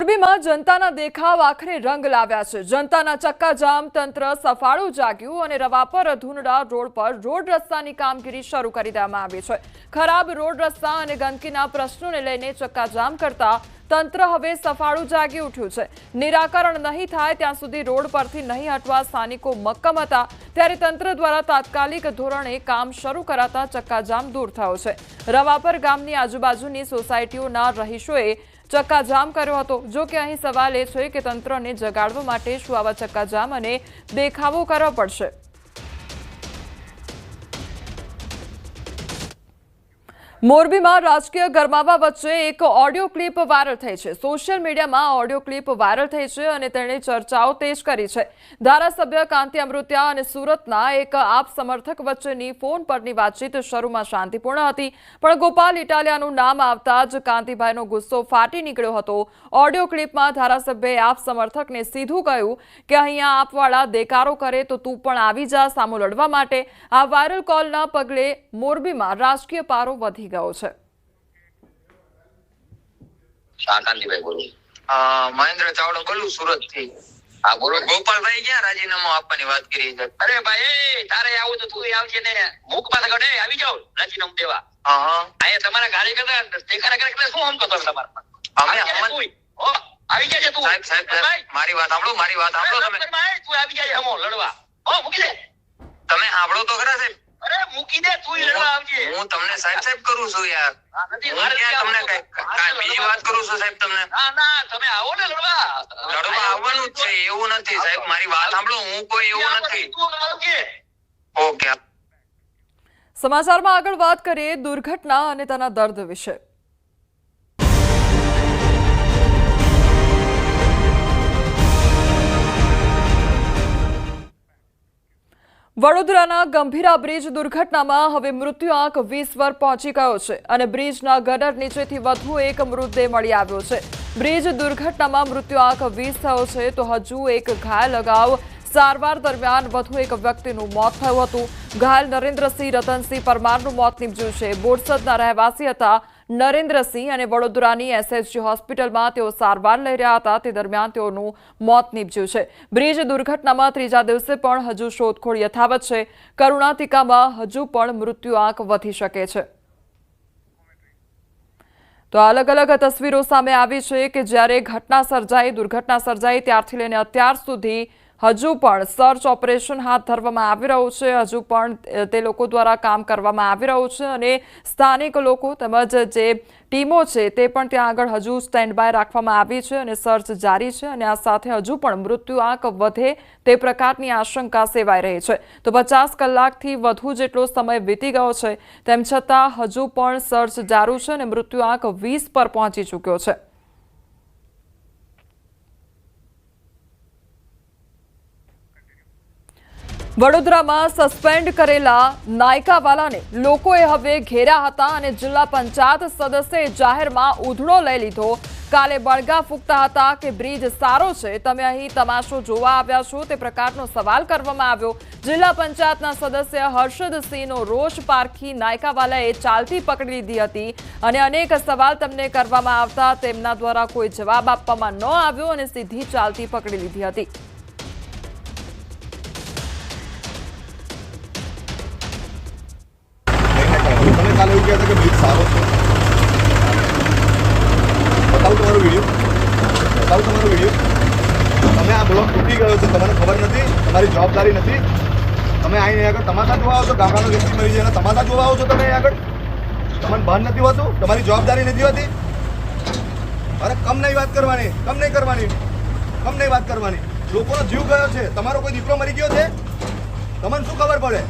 મોરબીમાં જનતાના દેખાવ આખરે રંગ લાવ્યા છે। જનતાના ચક્કાજામ તંત્ર સફાળું જાગ્યું અને રવાપર ધુંડા રોડ પર રોડ રસ્તાની કામગીરી શરૂ કરી દેવામાં આવી છે। ખરાબ રોડ રસ્તા અને ગંદકીના પ્રશ્નોને લઈને ચક્કાજામ કરતા તંત્ર હવે સફાળું જાગી ઉઠ્યું છે। નિરાકરણ નહીં થાય ત્યાં સુધી રોડ પરથી નહીં હટવા સ્થાનિકો મક્કમ હતા, ત્યારે તંત્ર દ્વારા તાત્કાલિક ધોરણે કામ શરૂ કરાતા ચક્કાજામ દૂર થયો છે। રવાપર ગામની આજુબાજુની સોસાયટીઓના રહીશોએ ચક્કાજામ કર્યો હતો। જો કે અહીં સવાલ એ છે કે તંત્રને જગાડવા માટે શું આવા ચક્કાજામ અને દેખાવો કરવા પડશે? મોરબીમાં રાજકીય ગરમાવા વચ્ચે એક ઓડિયો ક્લિપ વાયરલ થઈ છે। સોશિયલ મીડિયામાં ઓડિયો ક્લિપ વાયરલ થઈ છે અને તેણે ચર્ચાઓ તેજ કરી છે। ધારાસભ્ય કાંતિ અમૃતિયા અને સુરતના એક આપ સમર્થક વચ્ચેની ફોન પરની વાતચીત શરૂમાં શાંતિપૂર્ણ હતી, પણ ગોપાલ ઇટાલિયાનું નામ આવતા જ કાંતિભાઈનો ગુસ્સો ફાટી નીકળ્યો હતો। ઓડિયો ક્લિપમાં ધારાસભ્યએ આપ સમર્થકને સીધું કહ્યું કે અહીંયા આપવાળા દેકારો કરે તો તું પણ આવી જા સામો લડવા માટે। આ વાયરલ કોલના પગલે મોરબીમાં રાજકીય પારો વધી ગયો છે। શાકાંતિભાઈ બોલું। મહેન્દ્ર ચાવડા બોલું સુરત થી। હા બોલો। ગોપાલભાઈ ક્યાં રાજીનામું આપવાની વાત કરી છે? અરે ભાઈ તારે આવું તો તું આવજે ને મુખ પાસે ગડે આવી જાવ રાજીનામું દેવા। અહીંયા તમારા ગાડી કરતા ટેકારા કરે શું આમ કરતો તમારા અમે આવી જાય તું સાહેબ મારી વાત સાંભળો તમે તું આવી જાય હમો લડવા મૂકી દે તમે સાંભળો તો ખરા સાહેબ। અરે મૂકી દે તું લડવા આવજે। હું તમને સાહેબ કરું છું યાર। નથી હું ક્યાં તમને કઈ બીજી વાત કરું છું સાહેબ તમને? ના તમે આવો ને લડવા આવવાનું જ છે એવું નથી સાહેબ। મારી વાત સાંભળો, હું કોઈ એવું નથી। તું આવજે। ઓકે। સમાચારમાં આગળ વાત કરીએ દુર્ઘટના અને તેના દર્દ વિશે। વડોદરાના ગંભીરા બ્રિજ દુર્ઘટનામાં હવે મૃત્યુઆંક 20 પર પહોંચી ગયો છે અને બ્રિજના ગટર નીચેથી વધુ એક મૃતદેહ મળી આવ્યો છે। બ્રિજ દુર્ઘટનામાં મૃત્યુઆંક 20 થયો છે તો હજુ એક ઘાયલ અગાઉ સારવાર દરમિયાન વધુ એક વ્યક્તિનું મોત થયું હતું। ઘાયલ નરેન્દ્રસિંહ રતનસિંહ પરમારનું મોત નીપજ્યું છે। બોરસદના રહેવાસી હતા નરેન્દ્રસિંહ અને વડોદરાની એસએસજી હોસ્પિટલમાં તેઓ સારવાર લઈ રહ્યા હતા, તે દરમિયાન તેઓનું મોત નીપજ્યું છે। બ્રિજ દુર્ઘટનામાં ત્રીજા દિવસે પણ હજુ શોધખોળ યથાવત છે। કરુણાતિકામાં હજુ પણ મૃત્યુઆંક વધી શકે છે। તો અલગ અલગ તસવીરો સામે આવી છે કે જ્યારે દુર્ઘટના સર્જાઈ ત્યારથી લઈને અત્યાર સુધી હજુ પણ સર્ચ ઓપરેશન હાથ ધરવામાં આવી રહ્યું છે। હજુ પણ તે લોકો દ્વારા કામ કરવામાં આવી રહ્યું છે અને સ્થાનિક લોકો તેમજ જે ટીમો છે તે પણ ત્યાં આગળ હજુ સ્ટેન્ડ બાય રાખવામાં આવી છે અને સર્ચ જારી છે અને આ સાથે હજુ પણ મૃત્યુઆંક વધે તે પ્રકારની આશંકા સેવાઈ રહી છે। તો 50 કલાકથી વધુ જેટલો સમય વીતી ગયો છે, તેમ છતાં હજુ પણ સર્ચ જારી છે અને મૃત્યુઆંક 20 પર પહોંચી ચૂક્યો છે। વડોદરામાં સસ્પેન્ડ કરેલા નાયકાવાલાને લોકોએ હવે ઘેર્યા હતા અને જિલ્લા પંચાયત સદસ્યએ જાહેરમાં ઉધડો લઈ લીધો। કાલે બળગા ફૂંકતા હતા કે બ્રિજ સારો છે, તમે અહીં તમાશો જોવા આવ્યા છો, તે પ્રકારનો સવાલ કરવામાં આવ્યો। જિલ્લા પંચાયતના સદસ્ય હર્ષદસિંહનો રોષ પારખી નાયકાવાલાએ ચાલતી પકડી લીધી હતી અને અનેક સવાલ તેમને કરવામાં આવતા તેમના દ્વારા કોઈ જવાબ આપવામાં ન આવ્યો અને સીધી ચાલતી પકડી લીધી હતી। કાલે એવું કહેતા કે બ્રિજ સારો છે, બતાવું તમારો વિડીયો। તમે આ બ્લોક તૂટી ગયો છે, તમને ખબર નથી, તમારી જવાબદારી નથી। તમે અહીં આગળ તમાશા જોવા આવો છો, ગામડાનો વ્યક્તિ મરી જાય તમાશા જોવા આવો છો તમે અહીં આગળ, તમને ભાન નથી હોતું, તમારી જવાબદારી નથી હોતી। અરે કમ નહીં વાત કરવાની, લોકોનો જીવ ગયો છે, તમારો કોઈ દીકરો મરી ગયો છે, તમને શું ખબર પડે?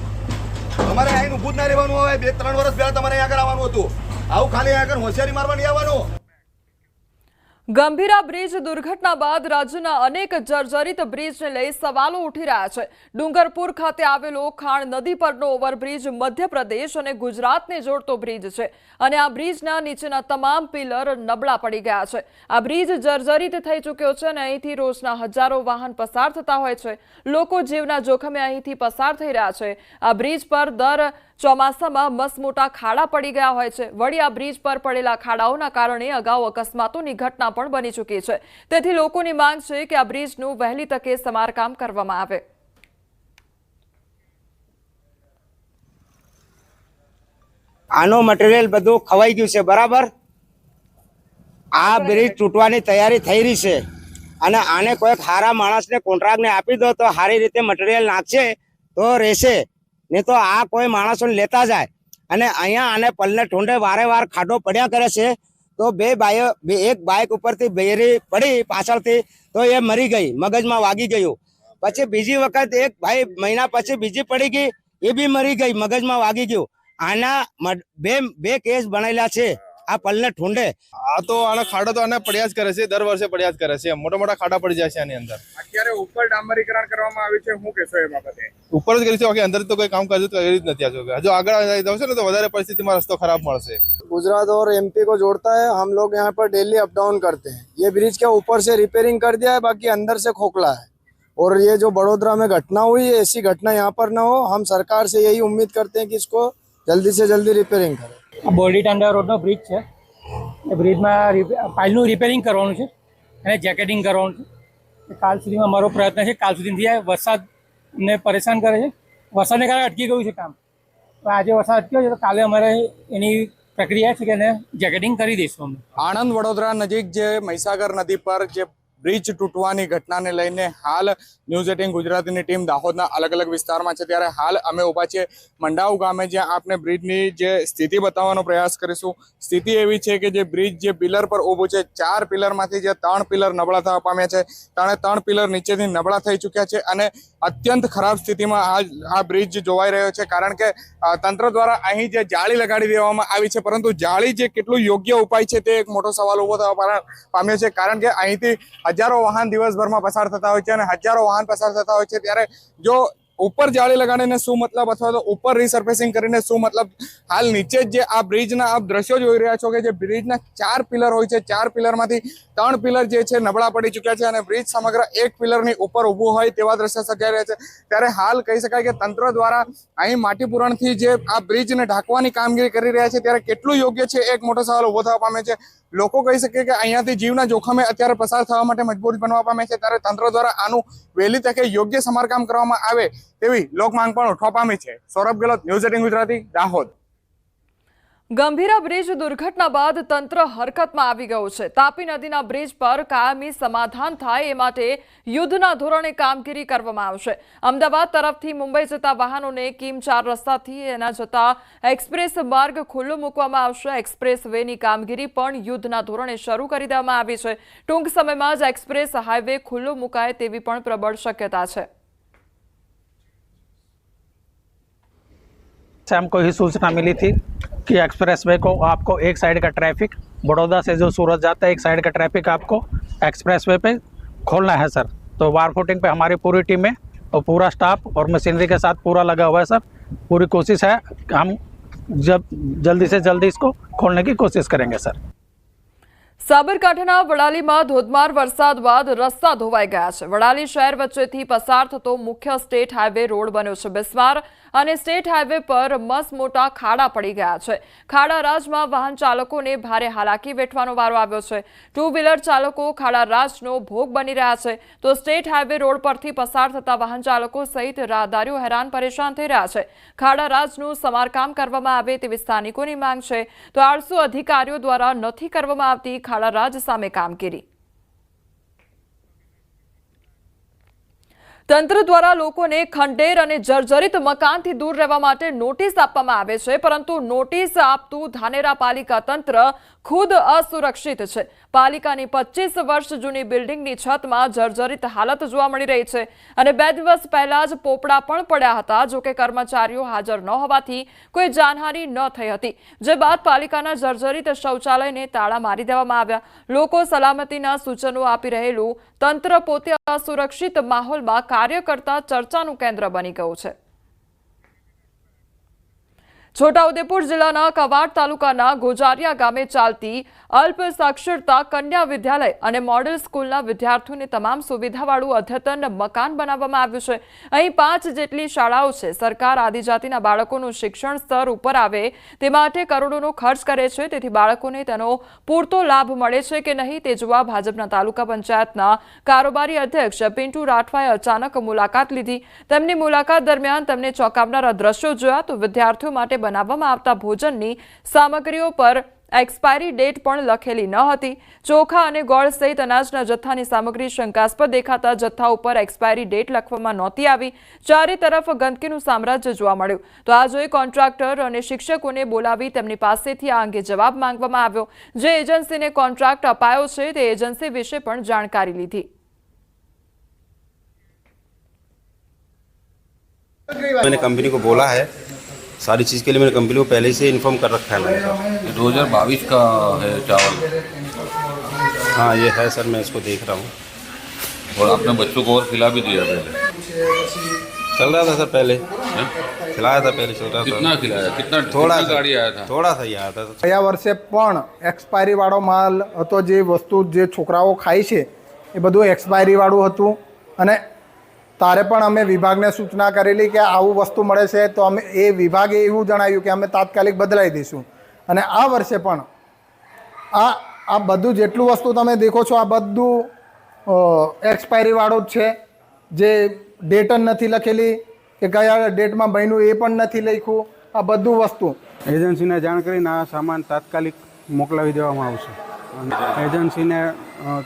તમારે અહીં ઊભું જ ના રહેવાનું હોય। 2-3 વર્ષ પહેલા તમારે અહીં આગળ આવવાનું હતું, આવું ખાલી આગળ હોશિયારી મારવા નહીં આવવાનું। ગંભીરા બ્રિજ દુર્ઘટના બાદ રાજ્યના અનેક જર્જરિત બ્રિજને લઈ સવાલો ઉઠી રહ્યા છે। ડુંગરપુર ખાતે આવેલો ખાણ નદી પરનો ઓવરબ્રિજ મધ્યપ્રદેશ અને ગુજરાતને જોડતો બ્રિજ છે અને આ બ્રિજના નીચેના તમામ પિલર નબળા પડી ગયા છે। આ બ્રિજ જર્જરિત થઈ ચૂક્યો છે અને અહીંથી રોજના હજારો વાહન પસાર થતા હોય છે। લોકો જીવના જોખમે અહીંથી પસાર થઈ રહ્યા છે। આ બ્રિજ પર દર ચોમાસામાં મસમોટા ખાડા પડી ગયા હોય છે. વળી આ બ્રિજ પર પડેલા ખાડાઓના કારણે અગાઉ અકસ્માતોની ઘટના પણ બની ચૂકી છે. તેથી લોકોની માંગ છે કે આ બ્રિજનું વહેલી તકે સમારકામ કરવામાં આવે. આનો મટીરિયલ બધું ખવાઈ ગયું છે. બરાબર, આ બ્રિજ તૂટવાની તૈયારી થઈ રહી છે અને આને કોઈક સારા માણસને કોન્ટ્રાક્ટને આપી દો તો સારી રીતે મટીરિયલ નાખશે તો રહેશે, નહીં તો આ કોઈ માણસોને લેતા જાય અને અહીંયા આને પલને ઠૂંડે વારે વાર ખાડો પડ્યા કરે છે. તો એક બાઇક ઉપરથી બેરી પડી પાછળથી તો એ મરી ગઈ, મગજમાં વાગી ગયું. પછી બીજી વખત એક ભાઈ મહિના પછી બીજી પડી ગઈ, એ બી મરી ગઈ, મગજમાં વાગી ગયું. આના બે કેસ બનેલા છે આ પલને ઠૂંડે. આ તો આના ખાડા તો આને પડ્યા જ કરે છે, દર વર્ષે પડ્યા જ કરે છે. મોટા મોટા ખાડા પડી જાય છે આની અંદર. અત્યારે ઉપર ડામરીકરણ કરવામાં આવ્યું છે, શું કહેશો એ બાબતે? ઉપર જ કરી છે, બાકી અંદર તો કોઈ કામ કરી જ નથી. હજુ આગળ જશે ને તો વધારે પરિસ્થિતિમાં રસ્તો ખરાબ મળશે. गुजरात और एमपी को जोड़ता है. हम लोग यहाँ पर डेली अप डाउन करते हैं. ये ब्रिज क्या ऊपर से रिपेयरिंग कर दिया है, बाकी अंदर से खोखला है. और ये जो बड़ोदरा में घटना हुई है, ऐसी घटना यहाँ पर ना हो. हम सरकार से यही उम्मीद करते हैं कि इसको जल्दी से जल्दी रिपेयरिंग करें. બોરડી ટાંડા રોડનો બ્રિજ છે. એ બ્રિજમાં પાઇલનું રિપેરિંગ કરવાનું છે અને જેકેટિંગ કરવાનું છે. કાલ સુધીમાં મારો પ્રયત્ન છે, કાલ સુધી થાય. વરસાદને પરેશાન કરે છે, વરસાદને કારણે અટકી ગયું છે કામ. તો આજે વરસાદ અટક્યો છે તો કાલે અમારે એની પ્રક્રિયા છે કે એને જેકેટિંગ કરી દઈશું અમે. આણંદ વડોદરા નજીક જે મહીસાગર નદી પર જે બ્રિજ તૂટવાની ઘટનાને લઈને હાલ ન્યૂઝ 18 ગુજરાતીની ટીમ દાહોદના અલગ અલગ વિસ્તારમાં છે. ત્યારે હાલ અમે ઊભા છીએ મંડાવ ગામે, જ્યાં આપને બ્રિજની જે સ્થિતિ બતાવવાનો પ્રયાસ કરીશું. સ્થિતિ એવી છે કે જે બ્રિજ જે પિલર પર ઊભું છે, 4 પિલરમાંથી જે 3 પિલર નબળા થવા પામ્યા છે, 3 પિલર નીચેથી નબળા થઈ ચૂક્યા છે અને અત્યંત ખરાબ સ્થિતિમાં આ બ્રિજ જોવાઈ રહ્યો છે. કારણ કે તંત્ર દ્વારા અહીં જે જાળી લગાડી દેવામાં આવી છે, પરંતુ જાળી જે કેટલું યોગ્ય ઉપાય છે તે એક મોટો સવાલ ઊભો થવા પામ્યો છે. કારણ કે અહીંથી હજારો વાહન દિવસભરમાં પસાર થતા હોય છે અને હજારો વાહન પસાર થતા હોય છે. ત્યારે જો ઉપર જાળી લગાડીને શું મતલબ, અથવા તો ઉપર રિસર્ફેસિંગ કરીને શું મતલબ? હાલ નીચે જે આ બ્રિજના આપ દ્રશ્યો જોઈ રહ્યા છો કે જે બ્રિજના 4 પિલર હોય છે, 4 પિલરમાંથી 3 પિલર જે છે નબળા પડી ચૂક્યા છે અને બ્રિજ સમગ્ર એક પિલરની ઉપર ઊભું હોય તેવા દ્રશ્ય સર્જાઈ રહ્યા છે. ત્યારે હાલ કહી શકાય કે તંત્ર દ્વારા અહીં માટી પૂરણથી જે આ બ્રિજને ઢાંકવાની કામગીરી કરી રહ્યા છે, ત્યારે કેટલું યોગ્ય છે એક મોટો સવાલ ઊભો થવા પામે છે. લોકો કહી શકે કે અહીંયાથી જીવના જોખમે અત્યારે પસાર થવા માટે મજબૂર બનવા પામે છે. ત્યારે તંત્ર દ્વારા આનું વહેલી તકે યોગ્ય સમારકામ કરવામાં આવે તેવી લોક માંગ પણ ઉઠવા પામી છે. સૌરભ ગેહલોત, ન્યૂઝ 18 ગુજરાતી, દાહોદ. ગંભીરા બ્રિજ દુર્ઘટના બાદ તંત્ર હરકતમાં આવી ગયું છે. તાપી નદીના બ્રિજ પર કાયમી સમાધાન થાય એ માટે યુદ્ધના ધોરણે કામગીરી કરવામાં આવશે. અમદાવાદ તરફથી મુંબઈ જતા વાહનોને કિમ 4 રસ્તાથી એના જતા એક્સપ્રેસ માર્ગ ખુલ્લો મૂકવામાં આવશે. એક્સપ્રેસ વેની કામગીરી પણ યુદ્ધના ધોરણે શરૂ કરી દેવામાં આવી છે. ટૂંક સમયમાં જ એક્સપ્રેસ હાઈવે ખુલ્લો મુકાય તેવી પણ પ્રબળ શક્યતા છે. हमको ही सूचना मिली थी कि एक्सप्रेस वे को आपको एक साइड का ट्रैफिक बड़ौदा से जो सूरत जाता है, एक साइड का ट्रैफिक आपको एक्सप्रेस वे पे खोलना है सर. तो वार फुटिंग पे हमारी पूरी टीम है और पूरा स्टाफ और मशीनरी के साथ पूरा लगा हुआ है सर. पूरी कोशिश है कि हम जल्दी से जल्दी इसको खोलने की कोशिश करेंगे सर. સાબરકાંઠાના વડાલીમાં ધોધમાર વરસાદ બાદ રસ્તા ધોવાઈ ગયા છે. વડાલી શહેર વચ્ચેથી પસાર થતો મુખ્ય સ્ટેટ હાઈવે રોડ બન્યો છે. બિસ્માર અને સ્ટેટ હાઈવે પર મસમોટા ખાડા પડી ગયા છે. ખાડા રાજમાં વાહન ચાલકોને ભારે હાલાકી વેઠવાનો વારો આવ્યો છે. 2 વ્હીલર ચાલકો ખાડા રાજનો ભોગ બની રહ્યા છે, તો સ્ટેટ હાઈવે રોડ પરથી પસાર થતા વાહન ચાલકો સહિત રાહદારીઓ હેરાન પરેશાન થઈ રહ્યા છે. ખાડા રાજનું સમારકામ કરવામાં આવે તેવી સ્થાનિકોની માંગ છે, તો આળસુ અધિકારીઓ દ્વારા નથી કરવામાં આવતી ખાડા રાજ સામે કામગીરી. તંત્ર દ્વારા લોકોને ખંડેર અને જર્જરિત મકાનથી દૂર રહેવા માટે નોટિસ આપવામાં આવે છે, પરંતુ નોટિસ આપતું ધાનેરા પાલિકા તંત્ર ખુદ અસુરક્ષિત છે. પાલિકાની 25 વર્ષ જૂની બિલ્ડિંગની છતમાં જર્જરિત હાલત જોવા મળી રહી છે અને 2 દિવસ પહેલા જ પોપડા પણ પડ્યા હતા. જોકે કર્મચારીઓ હાજર ન હોવાથી કોઈ જાનહાનિ ન થઈ હતી. જે બાદ પાલિકાના જર્જરિત શૌચાલયને તાળા મારી દેવામાં આવ્યા. લોકો સલામતીના સૂચનો આપી રહેલું તંત્ર પોતે અસુરક્ષિત માહોલમાં કાર્ય કરતા ચર્ચાનું કેન્દ્ર બની ગયું છે. છોટાઉદેપુર જિલ્લાના કવાડ તાલુકાના ગોજારિયા ગામે ચાલતી અલ્પ સાક્ષરતા કન્યા વિદ્યાલય અને મોડેલ સ્કૂલના વિદ્યાર્થીઓને તમામ સુવિધાવાળું અદ્યતન મકાન બનાવવામાં આવ્યું છે. અહીં 5 જેટલી શાળાઓ છે. સરકાર આદિજાતિના બાળકોનું શિક્ષણ સ્તર ઉપર આવે તે માટે કરોડોનો ખર્ચ કરે છે. તેથી બાળકોને તેનો પૂરતો લાભ મળે છે કે નહીં તે જોવા ભાજપના તાલુકા પંચાયતના કારોબારી અધ્યક્ષ પિન્ટુ રાઠવાએ અચાનક મુલાકાત લીધી. તેમની મુલાકાત દરમિયાન તેમને ચોંકાવનારા દ્રશ્યો જોયા તો વિદ્યાર્થીઓ માટે બનાવવામાં આવતા ભોજનની સામગ્રીઓ પર એક્સપાયરી ડેટ પણ લખેલી ન હતી. ચોખા અને ગોળ સહિત અનાજના જથ્થાની સામગ્રી શંકાસ્પદ દેખાતા જથ્થા ઉપર એક્સપાયરી ડેટ લખવામાં નહોતી આવી. ચારે તરફ ગંદકીનું સામ્રાજ્ય જોવા મળ્યું. તો આ જોઈ કોન્ટ્રાક્ટર અને શિક્ષકોને બોલાવી તેમની પાસેથી આ અંગે જવાબ માંગવામાં આવ્યો. જે એજન્સીને કોન્ટ્રાક્ટ અપાયો છે તે એજન્સી વિશે પણ જાણકારી લીધી. मैंने कंपनी को बोला है, सारी चीज़ के लिए मैंने कंपनी को पहले से इन्फॉर्म कर रखा है मैंने सर. 2022 का है चावल. हाँ ये है सर, मैं इसको देख रहा हूँ. और आपने बच्चों को और खिला भी दिया पहले? चल रहा था सर, पहले खिलाया था, पहले चल रहा था. कितना खिलाया? कितना थोड़ा गाड़ी आया था? थोड़ा सा ही आया था. ગયા વર્ષે પણ એક્સપાયરીવાળો માલ હતો. જે વસ્તુ જે છોકરાઓ ખાય છે એ બધું એક્સપાયરીવાળું હતું. અને તારે પણ અમે વિભાગને સૂચના કરેલી કે આવું વસ્તુ મળે છે તો અમે એ વિભાગે એવું જણાવ્યું કે અમે તાત્કાલિક બદલાવી દઈશું. અને આ વર્ષે પણ આ બધું જેટલું વસ્તુ તમે દેખો છો આ બધું એક્સપાયરીવાળું જ છે. જે ડેટ જ નથી લખેલી કે કયા ડેટમાં બન્યું એ પણ નથી લખ્યું. આ બધું વસ્તુ એજન્સીને જાણ કરીને આ સામાન તાત્કાલિક મોકલાવી દેવામાં આવશે. એજન્સીને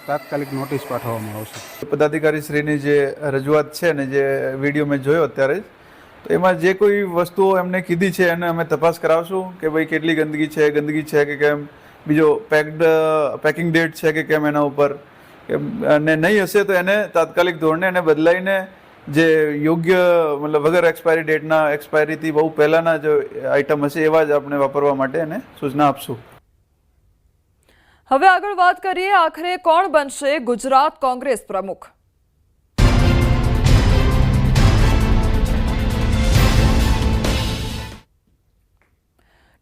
તાત્કાલિક નોટિસ પાઠવવામાં આવશે. પદાધિકારી શ્રીની જે રજૂઆત છે ને જે વિડીયો મેં જોયો અત્યારે જ, તો એમાં જે કોઈ વસ્તુઓ એમને કીધી છે એને અમે તપાસ કરાવશું કે ભાઈ કેટલી ગંદકી છે કે કેમ, બીજો પેકિંગ ડેટ છે કે કેમ એના ઉપર, અને નહીં હશે તો એને તાત્કાલિક ધોરણે એને બદલાઈને જે યોગ્ય મતલબ વગર એક્સપાયરી ડેટના, એક્સપાયરીથી બહુ પહેલાંના જે આઇટમ હશે એવા જ આપણે વાપરવા માટે એને સૂચના આપશું. હવે આગળ વાત કરીએ, આખરે કોણ બનશે ગુજરાત કોંગ્રેસ પ્રમુખ?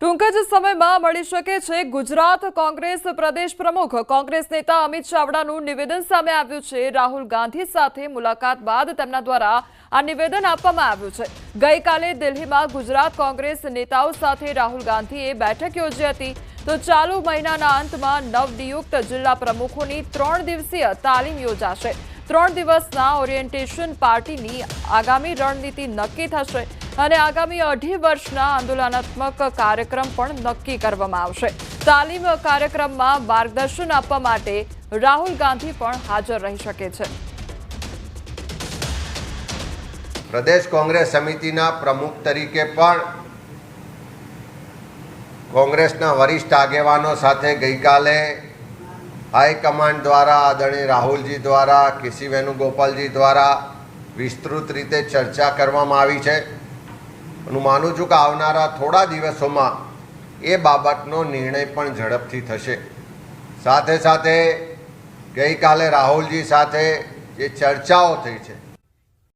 ટૂંક જ સમયમાં મળી શકે છે ગુજરાત કોંગ્રેસ પ્રદેશ પ્રમુખ. કોંગ્રેસ નેતા અમિત ચાવડાનું નિવેદન સામે આવ્યું છે. રાહુલ ગાંધી સાથે મુલાકાત બાદ તેમના દ્વારા આ નિવેદન આપવામાં આવ્યું છે. ગઈકાલે દિલ્હીમાં ગુજરાત કોંગ્રેસ નેતાઓ સાથે રાહુલ ગાંધીએ બેઠક યોજી હતી. તો ચાલુ મહિનાના અંતમાં નવનિયુક્ત જિલ્લા પ્રમુખોની 3 દિવસીય તાલીમ યોજાશે. 3 દિવસના ઓરિએન્ટેશન પાર્ટીની આગામી રણનીતિ નક્કી થશે અને આગામી 2.5 વર્ષના આંદોલનાત્મક કાર્યક્રમ પણ નક્કી કરવામાં આવશે. તાલીમ કાર્યક્રમમાં માર્ગદર્શન આપવા માટે રાહુલ ગાંધી પણ હાજર રહી શકે છે. પ્રદેશ કોંગ્રેસ સમિતિના પ્રમુખ તરીકે પણ કોંગ્રેસના વરિષ્ઠ આગેવાનો સાથે ગઈકાલે હાઈકમાન્ડ દ્વારા આદરણીય રાહુલજી દ્વારા, કેસી વેણુગોપાલજી દ્વારા વિસ્તૃત રીતે ચર્ચા કરવામાં આવી છે. હું માનું છું કે આવનારા થોડા દિવસોમાં એ બાબતનો નિર્ણય પણ ઝડપથી થશે. સાથે સાથે ગઈકાલે રાહુલજી સાથે જે ચર્ચાઓ થઈ છે